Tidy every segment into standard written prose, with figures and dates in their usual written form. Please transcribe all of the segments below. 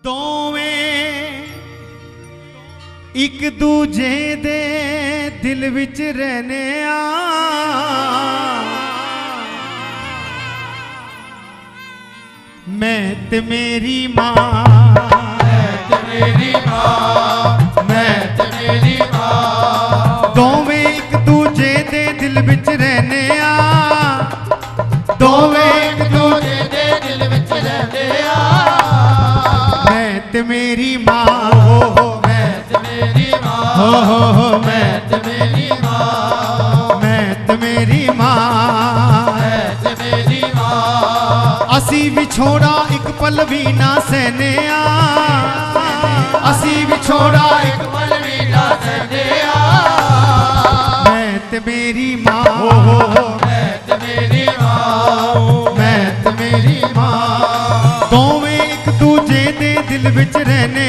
दोवें एक दूजे दे दिल विच रहने आ मैं ते मेरी मां दोवें एक दूजे दे दिल विच रहने आ दोवें एक दूजे दे दिल विच रहने आ मैं ते मेरी मां मैं ते मेरी मां मैं ते मेरी मां मैं ते मेरी मां मैं ते मेरी मां असी विछोड़ा एक पल भी ना सहने असी विछोड़ा एक पल भी ना सहने मैं ते मेरी मां मैं ते मेरी मां मैं ते मेरी मां दोवें एक दूजे दे दिल विच रहने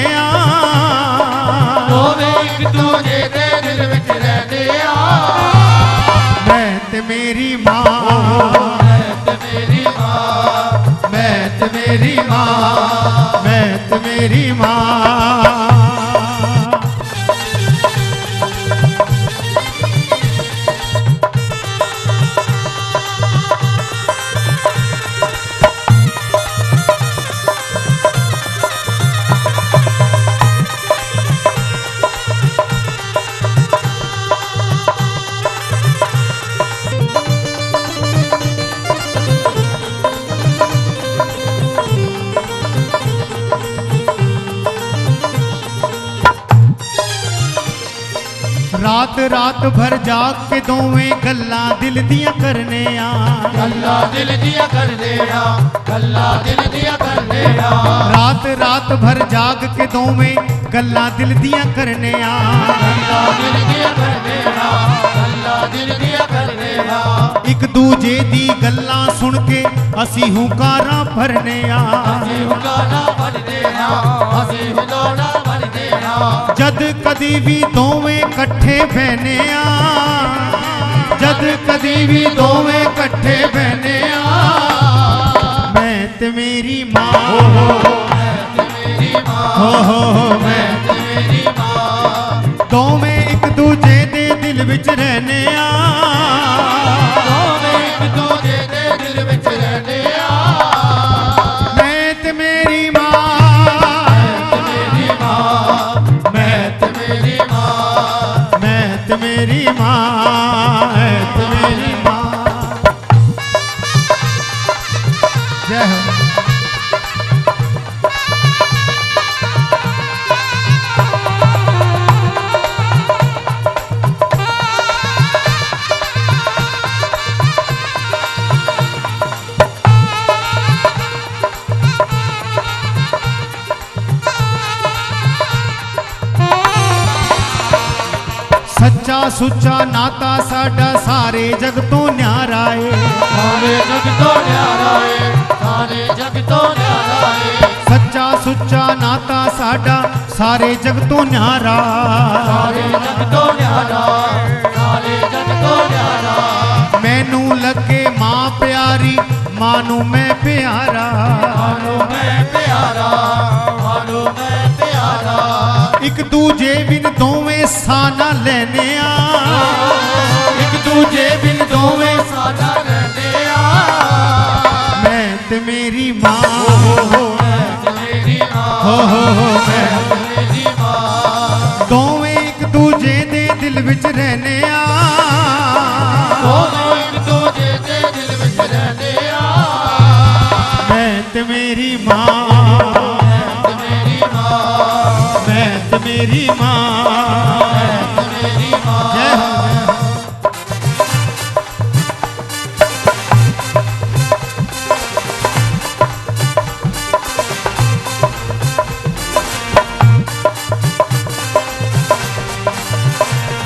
दोवें एक दूजे दे दिल विच रहने मैं ते मेरी मां मैं ते मेरी मां मैं ते मेरी मां मैं ते मेरी मां रात रात भर जाग के दोवें गल्ला दिल दिया करने गल्ला दिल दिया करने गल्ला दिल दिया करने रात रात भर जाग के दोवें गल्ला दिल दिया करने गल्ला दिल दिया करने गल्ला दिल दिया करने एक दूजे दी गल्ला सुन के असी हुकारा भरने असी हुकारा भरने असी हुकारा भरने जद कदी भी दोवें कट्ठे बहने जद कदी भी दोवें कट्ठे बहने मैं ते मेरी मां मैं ते मेरी मां मैं ते मेरी मां दोवें एक दूजे दे दिल विच रहने दोवें एक दूजे दे दिल विच रहने मैं ते मेरी मां मेरी मां है तो मेरी मां जय हो सच्चा सुच्चा नाता साडा सारे जग तो न्यारा है सारे जग तो न्यारा है सारे जग तो न्यारा है सच्चा सुच्चा नाता साडा सारे जग तो न्यारा सारे जग तो न्यारा सारे जग तो न्यारा मैनू लगे मां प्यारी मानू मैं प्यारा मानू मैं प्यारा मानू मैं प्यारा एक दूजे बिन दोवें साना लेने एक दूजे बिन दोवें साना लेने मैं ते मेरी मां मैं ते मेरी मां मैं ते मेरी मां दोवें एक दूजे दे दिल विच रहने दोवें एक दूजे दे दिल विच रहने मैं ते मेरी मां मैं ते मेरी मां जय हो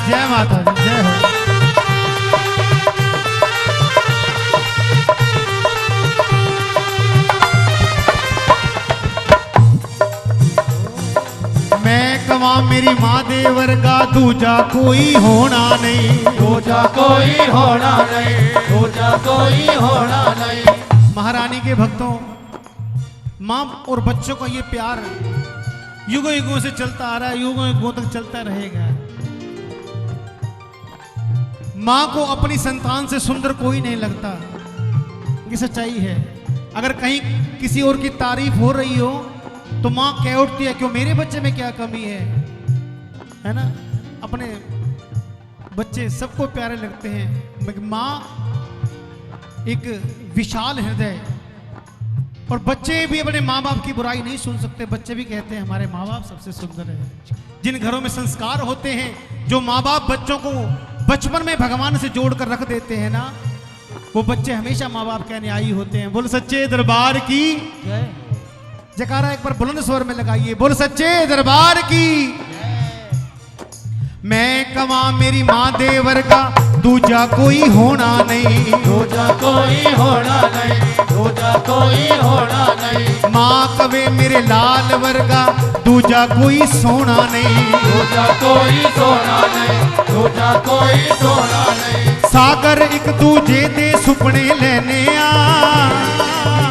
जय माता दी जय हो मेरी मां दे वर्गा दूजा कोई होना नहीं दूजा कोई होना नहीं दूजा कोई होना नहीं महारानी के भक्तों माँ और बच्चों का ये प्यार युगों युगों से चलता आ रहा है, युगों युगों तक चलता रहेगा। माँ को अपनी संतान से सुंदर कोई नहीं लगता, ये सच्चाई है। अगर कहीं किसी और की तारीफ हो रही हो तो माँ कह उठती है, क्यों मेरे बच्चे में क्या कमी है ना। अपने बच्चे सबको प्यारे लगते हैं। माँ एक विशाल हृदय, और बच्चे भी अपने माँ बाप की बुराई नहीं सुन सकते। बच्चे भी कहते हैं हमारे माँ बाप सबसे सुंदर है। जिन घरों में संस्कार होते हैं, जो माँ बाप बच्चों को बचपन में भगवान से जोड़कर रख देते हैं ना, वो बच्चे हमेशा माँ बाप के न्यायी होते हैं। बोल सच्चे दरबार की जयकारा एक बार बुलंद स्वर में लगाइए। बोल सच्चे दरबार की। मैं कमा मेरी माँ देवर का दूजा कोई होना नहीं, दूजा कोई होना नहीं, दूजा कोई होना नहीं। माँ कवे मेरे लाल वर्गा दूजा कोई सोना नहीं, दूजा कोई सोना नहीं, दूजा कोई सोना नहीं। सागर एक दूजे दे सुपने लेने आ,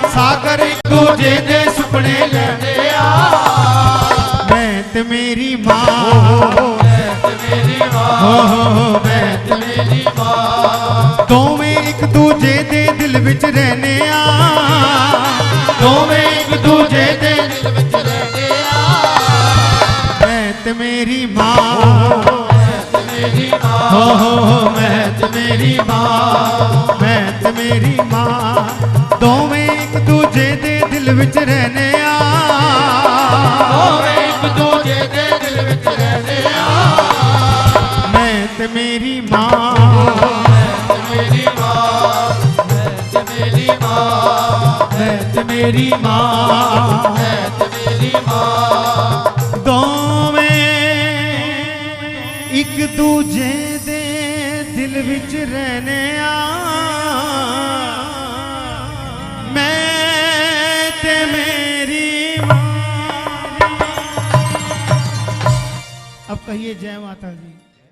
सागर एक दूजे दे सुपने लेने आ। मैं ते मेरी माँ, मेरी माँ, मैं ते मेरी माँ। दोवें एक दूजे दे दिल विच रहने आ, दोवें एक दूजे दे दिल विच रहने आ। मैं ते मेरी माँ, मैं ते मेरी माँ, मैं ते मेरी माँ, मैं ते मेरी माँ। दोवें एक दूजे दे दिल विच रहने आ, दोवें एक दूजे दे दिल विच रहने आ। मैं ते मेरी माँ, मेरी माँ, मैं ते मेरी माँ, मैं ते मेरी माँ। मैं ते मेरी माँ। दोवें एक दूजे दे दिल विच रहने आ, मैं ते मेरी माँ। अब कहिए जय माता दी।